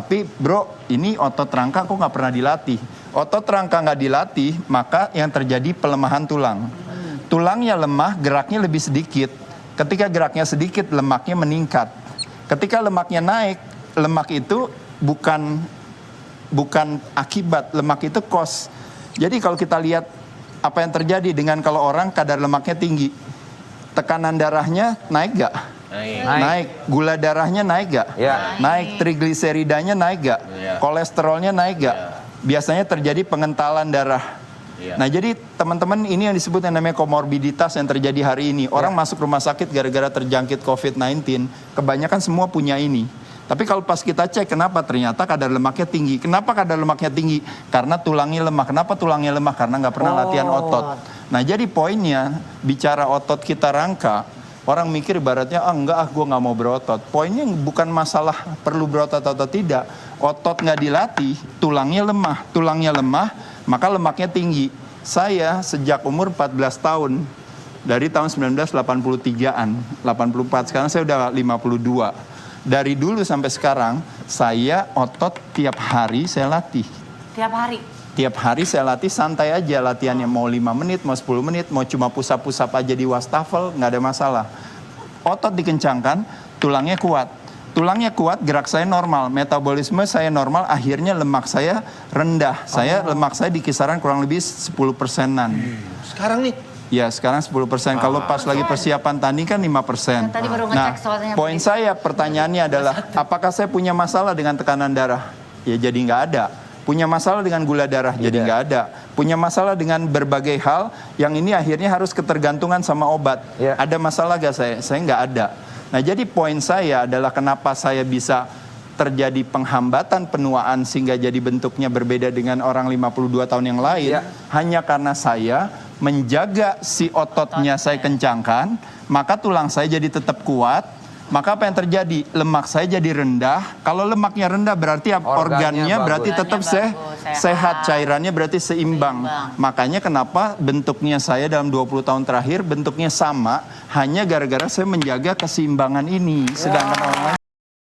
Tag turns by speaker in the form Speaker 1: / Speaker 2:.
Speaker 1: Tapi bro, ini otot rangka kok nggak pernah dilatih. Otot rangka nggak dilatih, maka yang terjadi pelemahan tulang. Tulangnya lemah, geraknya lebih sedikit. Ketika geraknya sedikit, lemaknya meningkat. Ketika lemaknya naik, lemak itu bukan akibat, lemak itu cost. Jadi kalau kita lihat apa yang terjadi dengan kalau orang kadar lemaknya tinggi, tekanan darahnya naik gak? Naik. Gula darahnya naik gak?
Speaker 2: Ya.
Speaker 1: Naik. Trigliseridanya naik gak?
Speaker 3: Ya.
Speaker 1: Kolesterolnya naik gak?
Speaker 3: Ya.
Speaker 1: Biasanya terjadi pengentalan darah.
Speaker 3: Ya.
Speaker 1: Nah jadi teman-teman, ini yang disebut yang namanya komorbiditas yang terjadi hari ini. Orang masuk rumah sakit gara-gara terjangkit COVID-19, kebanyakan semua punya ini. Tapi kalau pas kita cek kenapa, ternyata kadar lemaknya tinggi. Kenapa kadar lemaknya tinggi? Karena tulangnya lemah. Kenapa tulangnya lemah? Karena nggak pernah latihan otot. Nah jadi poinnya, bicara otot kita rangka, orang mikir ibaratnya, gue nggak mau berotot. Poinnya bukan masalah perlu berotot atau tidak. Otot nggak dilatih, tulangnya lemah, maka lemaknya tinggi. Saya sejak umur 14 tahun, dari tahun 1983-an, 84, sekarang saya udah 52. Dari dulu sampai sekarang, saya otot tiap hari saya latih.
Speaker 4: Tiap hari?
Speaker 1: Tiap hari saya latih, santai aja latihannya. Mau 5 menit, mau 10 menit, mau cuma pusap-pusap aja di wastafel, nggak ada masalah. Otot dikencangkan, tulangnya kuat. Tulangnya kuat, gerak saya normal, metabolisme saya normal, akhirnya lemak saya rendah. Lemak saya di kisaran kurang lebih 10%-an.
Speaker 3: Sekarang nih?
Speaker 1: Ya, sekarang 10%. Kalau pas lagi persiapan tanding kan 5%.
Speaker 4: Tadi baru
Speaker 1: Nah,
Speaker 4: ngecek soalnya.
Speaker 1: poin saya, pertanyaannya adalah, apakah saya punya masalah dengan tekanan darah? Ya jadi nggak ada. Punya masalah dengan gula darah? Jadi nggak ada. Punya masalah dengan berbagai hal, yang ini akhirnya harus ketergantungan sama obat. Ada masalah gak saya? Saya nggak ada. Nah jadi poin saya adalah kenapa saya bisa terjadi penghambatan penuaan sehingga jadi bentuknya berbeda dengan orang 52 tahun yang lain, hanya karena saya menjaga si ototnya saya kencangkan, maka tulang saya jadi tetap kuat. Maka apa yang terjadi? Lemak saya jadi rendah. Kalau lemaknya rendah berarti organnya berarti tetap sehat, cairannya berarti seimbang. Makanya kenapa bentuknya saya dalam 20 tahun terakhir bentuknya sama, hanya gara-gara saya menjaga keseimbangan ini. Sedangkan orang lain